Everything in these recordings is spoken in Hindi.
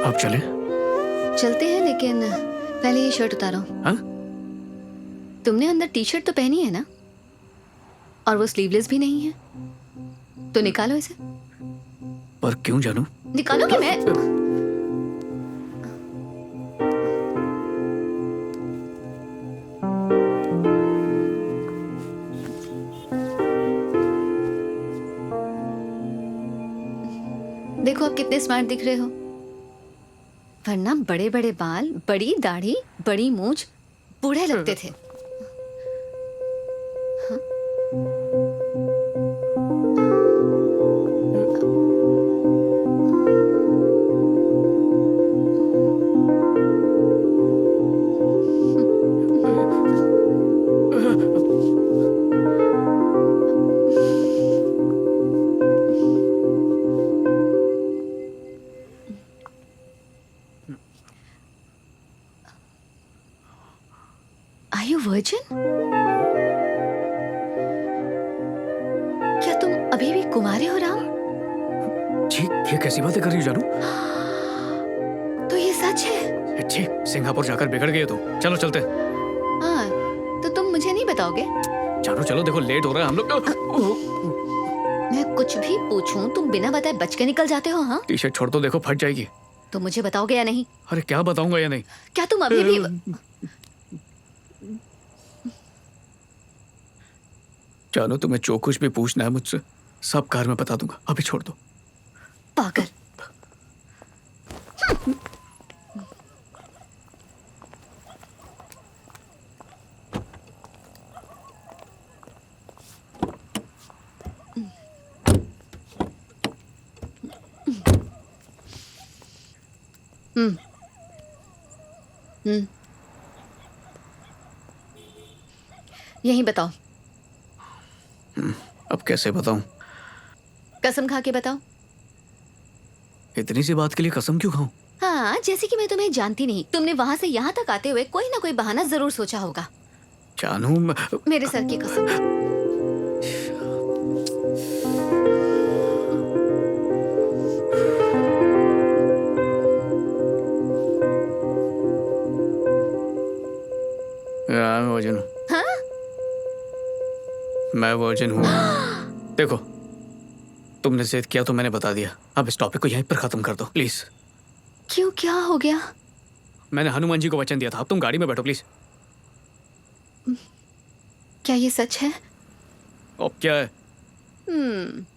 आप चले? चलते हैं, लेकिन पहले ये शर्ट उतारो। हाँ? तुमने अंदर टी शर्ट तो पहनी है ना, और वो स्लीवलेस भी नहीं है, तो निकालो इसे। पर क्यों जानू? निकालो कि मैं देखो आप कितने स्मार्ट दिख रहे हो, वरना बड़े बड़े बाल, बड़ी दाढ़ी, बड़ी मूंछ, बूढ़े लगते थे। Are you virgin? क्या तुम अभी भी कुंवारे हो राम? जी, ये कैसी बातें कर रही हो जानू? तो ये सच है? जी, सिंगापुर जाकर बिगड़ गए तुम। चलो चलते। हाँ, तो तुम मुझे नहीं बताओगे? जानू चलो, देखो लेट हो रहा है हम लोग। मैं कुछ भी पूछूं तुम बिना बताए बच के निकल जाते हो। हाँ, टी शर्ट छोड़ दो, देखो फट जाएगी। तो मुझे बताओगे या नहीं? अरे क्या बताऊंगा या नहीं? क्या तुम अभी भी जानू, तुम्हें जो कुछ भी पूछना है मुझसे सब कार में बता दूंगा। अभी छोड़ दो। पागल? हम्म हम्म यही बताओ। अब कैसे बताऊं? कसम खा के बताओ। इतनी सी बात के लिए कसम क्यों खाऊं? हाँ, जैसे कि मैं तुम्हें जानती नहीं, तुमने वहां से यहाँ तक आते हुए कोई ना कोई बहाना जरूर सोचा होगा। जानू मेरे सर की कसम। मैं वर्जिन हूँ। हाँ? मैं वर्जिन हूँ। देखो, तुमने जिद किया तो मैंने बता दिया। अब इस टॉपिक को यहीं पर खत्म कर दो प्लीज। क्यों, क्या हो गया? मैंने हनुमान जी को वचन दिया था। अब तुम गाड़ी में बैठो प्लीज। क्या ये सच है? अब क्या है?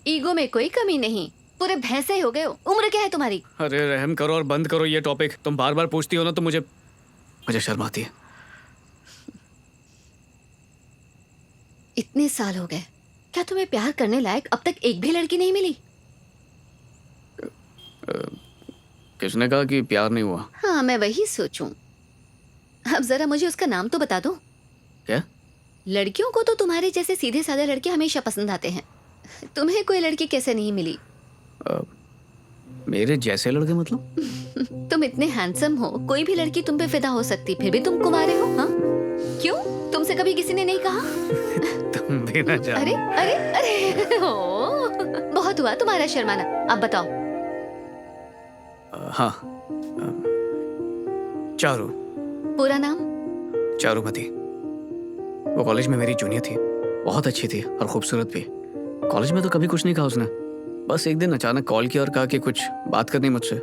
ईगो में कोई कमी नहीं, पूरे भैंसे हो गए हो। उम्र क्या है तुम्हारी? अरे रहम करो और बंद करो ये टॉपिक। तुम बार बार पूछती हो ना तो मुझे शर्म आती है। इतने साल हो गए, क्या तुम्हें प्यार करने लायक अब तक एक भी लड़की नहीं मिली? किसने कहा कि प्यार नहीं हुआ? हाँ, मैं वही सोचूं। अब जरा मुझे उसका नाम तो बता दो। क्या? लड़कियों को तो तुम्हारे जैसे सीधे साधे लड़के हमेशा पसंद आते हैं। तुम्हें कोई लड़की कैसे नहीं मिली? मेरे जैसे लड़के मतलब? तुम इतने हैंडसम हो, कोई भी लड़की तुम पे फिदा हो सकती, फिर भी तुम कुंवारे हो। हाँ, क्यों? तुमसे कभी किसी ने नहीं कहा? तुम भी ना जानो। अरे अरे अरे ओ, बहुत हुआ तुम्हारा शर्माना। अब बताओ। हाँ, चारू। पूरा नाम? चारूमती। वो कॉलेज में मेरी जूनियर थी। बहुत अच्छी थी और खूबसूरत भी। कॉलेज में तो कभी कुछ नहीं कहा उसने। बस एक दिन अचानक कॉल किया और कहा कि कुछ बात करनी मुझसे,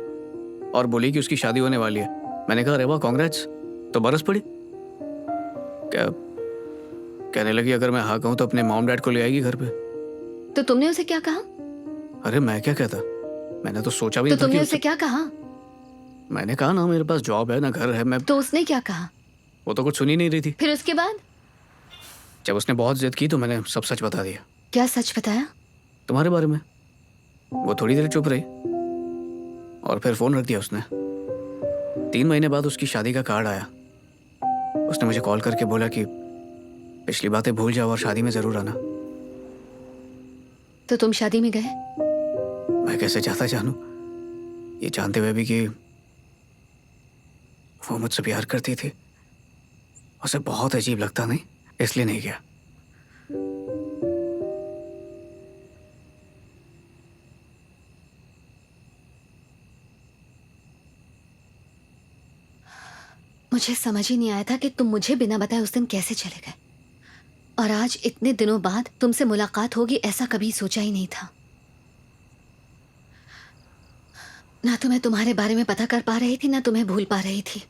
और बोली कि उसकी शादी होने वाली है। मैंने कहा अरे वाह, कांग्रेट्स। तो बरस पड़ी। क्या कहने लगी, अगर मैं हाँ कहूँ तो अपने मॉम डैड को ले आएगी घर पे। तो तुमने उसे क्या कहा? अरे मैं क्या कहता, मैंने तो सोचा भी तो नहीं था तुमने कि उसे क्या कहा? मैंने कहा ना मेरे पास जॉब है ना घर है। मैं तो उसने क्या कहा? वो तो कुछ सुनी नहीं रही थी। फिर उसके बाद? जब उसने बहुत जिद की तो मैंने सब सच बता दिया। क्या सच बताया? तुम्हारे बारे में। वो थोड़ी देर चुप रही और फिर फोन रख दिया उसने। 3 महीने बाद उसकी शादी का कार्ड आया। उसने मुझे कॉल करके बोला कि पिछली बातें भूल जाओ और शादी में जरूर आना। तो तुम शादी में गए? मैं कैसे चाहता जानू, ये जानते हुए भी कि वो मुझसे प्यार करती थी। उसे बहुत अजीब लगता नहीं? इसलिए नहीं गया। मुझे समझ ही नहीं आया था कि तुम मुझे बिना बताए उस दिन कैसे चले गए, और आज इतने दिनों बाद तुमसे मुलाकात होगी ऐसा कभी सोचा ही नहीं था। ना तो मैं तुम्हारे बारे में पता कर पा रही थी, ना तुम्हें भूल पा रही थी।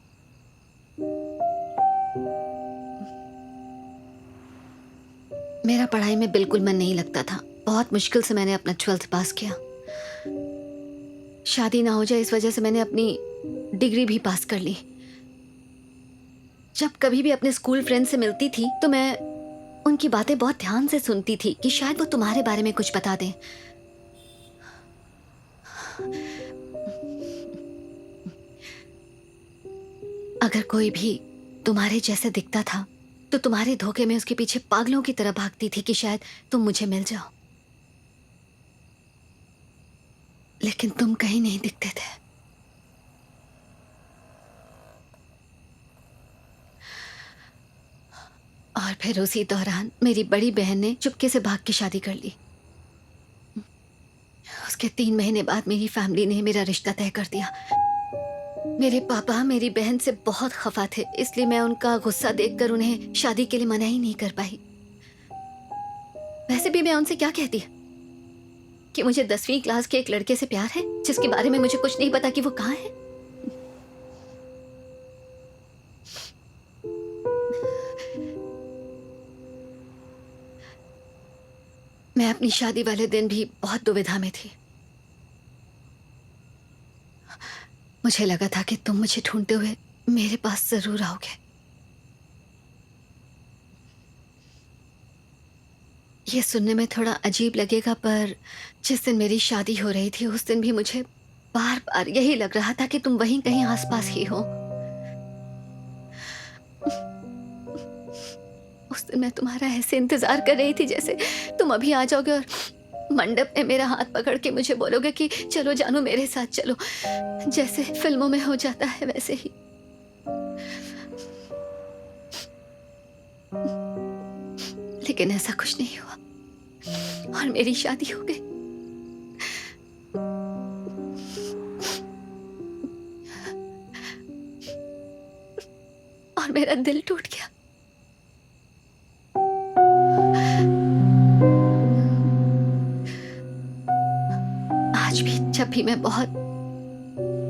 मेरा पढ़ाई में बिल्कुल मन नहीं लगता था। बहुत मुश्किल से मैंने अपना 12th पास किया। शादी ना हो जाए इस वजह से मैंने अपनी डिग्री भी पास कर ली। जब कभी भी अपने स्कूल फ्रेंड से मिलती थी तो मैं उनकी बातें बहुत ध्यान से सुनती थी कि शायद वो तुम्हारे बारे में कुछ बता दें। अगर कोई भी तुम्हारे जैसे दिखता था तो तुम्हारे धोखे में उसके पीछे पागलों की तरह भागती थी कि शायद तुम मुझे मिल जाओ, लेकिन तुम कहीं नहीं दिखते थे। और फिर उसी दौरान मेरी बड़ी बहन ने चुपके से भाग के शादी कर ली। उसके 3 महीने बाद मेरी फैमिली ने मेरा रिश्ता तय कर दिया। मेरे पापा मेरी बहन से बहुत खफा थे, इसलिए मैं उनका गुस्सा देखकर उन्हें शादी के लिए मना ही नहीं कर पाई। वैसे भी मैं उनसे क्या कहती कि मुझे 10वीं क्लास के एक लड़के से प्यार है जिसके बारे में मुझे कुछ नहीं पता कि वो कहाँ है। मैं अपनी शादी वाले दिन भी बहुत दुविधा में थी। मुझे लगा था कि तुम मुझे ढूंढते हुए मेरे पास जरूर आओगे। ये सुनने में थोड़ा अजीब लगेगा, पर जिस दिन मेरी शादी हो रही थी उस दिन भी मुझे बार बार यही लग रहा था कि तुम वहीं कहीं आसपास ही हो। उस दिन मैं तुम्हारा ऐसे इंतजार कर रही थी जैसे तुम अभी आ जाओगे और मंडप में मेरा हाथ पकड़ के मुझे बोलोगे कि चलो जानू मेरे साथ चलो, जैसे फिल्मों में हो जाता है वैसे ही। लेकिन ऐसा कुछ नहीं हुआ और मेरी शादी हो गई। और मेरा दिल टूट गया। आज भी जब भी मैं बहुत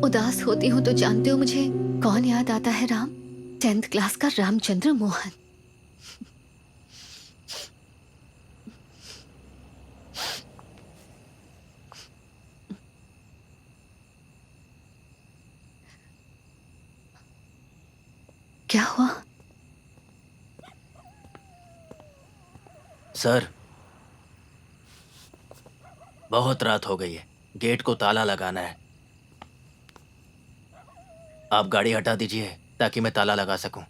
उदास होती हूँ तो जानते हो मुझे कौन याद आता है? राम। 10th क्लास का रामचंद्र मोहन। क्या हुआ? सर, बहुत रात हो गई है, गेट को ताला लगाना है। आप गाड़ी हटा दीजिए ताकि मैं ताला लगा सकूं।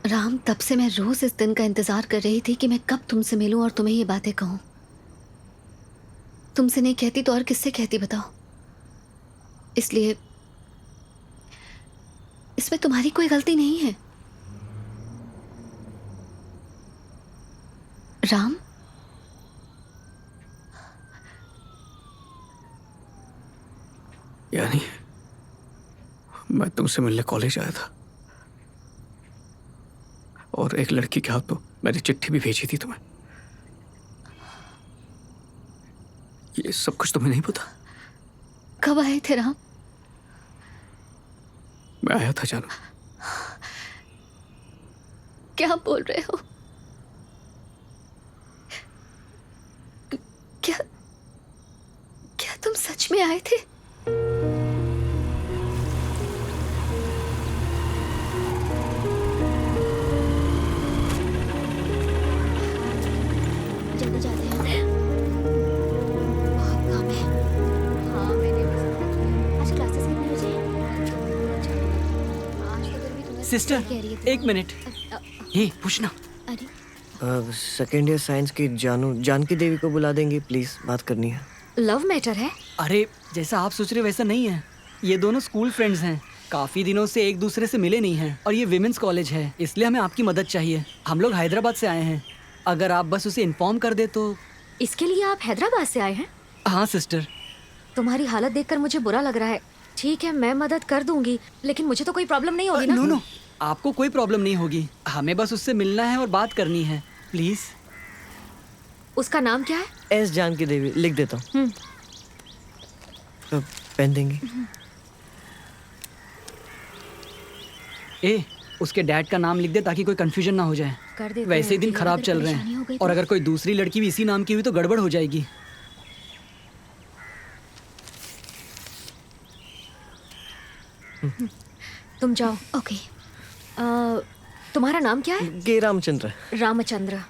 राम, तब से मैं रोज इस दिन का इंतजार कर रही थी कि मैं कब तुमसे मिलूं और तुम्हें ये बातें कहूं। तुमसे नहीं कहती तो और किससे कहती बताओ? इसलिए इसमें तुम्हारी कोई गलती नहीं है। राम, यानी मैं तुमसे मिलने कॉलेज आया था और एक लड़की के हाथ तो मैंने चिट्ठी भी भेजी थी तुम्हें। ये सब कुछ तुम्हें नहीं पता? कब आए थे राम? मैं आया था जानू। क्या बोल रहे हो? क्या क्या तुम सच में आए थे? जल्दी जाते हैं, बहुत काम है। सिस्टर कह रही है? एक मिनट, ये पूछना। अरे सेकेंड ईयर साइंस की जानकी देवी को बुला देंगे प्लीज, बात करनी है। लव मैटर है? अरे जैसा आप सोच रहे वैसा नहीं है, ये दोनों स्कूल फ्रेंड्स हैं, काफी दिनों से एक दूसरे से मिले नहीं हैं और ये विमेंस कॉलेज है, इसलिए हमें आपकी मदद चाहिए। हम लोग हैदराबाद से आए हैं, अगर आप बस उसे इन्फॉर्म कर दे तो। इसके लिए आप हैदराबाद से आए हैं? हाँ सिस्टर। तुम्हारी हालत देखकर मुझे बुरा लग रहा है। ठीक है, मैं मदद कर दूंगी, लेकिन मुझे तो कोई प्रॉब्लम नहीं होगी ना? नो नो, आपको कोई प्रॉब्लम नहीं होगी, हमें बस उससे मिलना है और बात करनी है, प्लीज। उसका नाम क्या है? एस जानकी देवी, लिख देता हूँ। पेन देंगे? ए, उसके डैड का नाम लिख दे ताकि कोई कंफ्यूजन ना हो जाए। कर देते वैसे ही हैं, दिन फिर खराब अगर चल रहे परेशानी हो गई हैं तो? और अगर कोई दूसरी लड़की भी इसी नाम की हुई तो गड़बड़ हो जाएगी। तुम जाओ। ओके। तुम्हारा नाम क्या है? के रामचंद्र। रामचंद्र।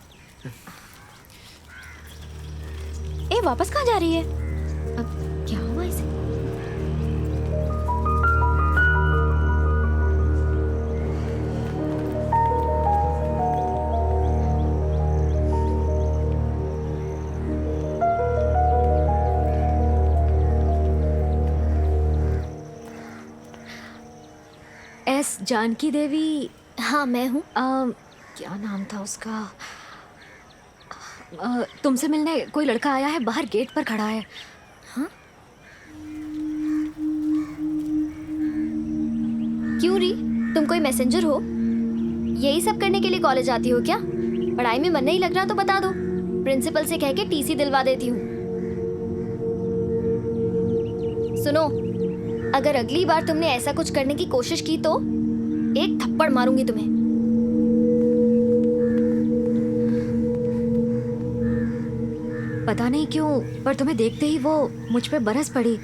ए, वापस कहाँ जा रही है? अब क्या हुआ इसे? एस जानकी देवी? हाँ मैं हूँ। क्या नाम था उसका? तुमसे मिलने कोई लड़का आया है, बाहर गेट पर खड़ा है। क्यों री, तुम कोई मैसेंजर हो? यही सब करने के लिए कॉलेज आती हो क्या? पढ़ाई में मन नहीं लग रहा तो बता दो, प्रिंसिपल से कह के टीसी दिलवा देती हूँ। सुनो, अगर अगली बार तुमने ऐसा कुछ करने की कोशिश की तो एक थप्पड़ मारूंगी तुम्हें। पता नहीं क्यों, पर तुम्हें देखते ही वो मुझ पे बरस पड़ी।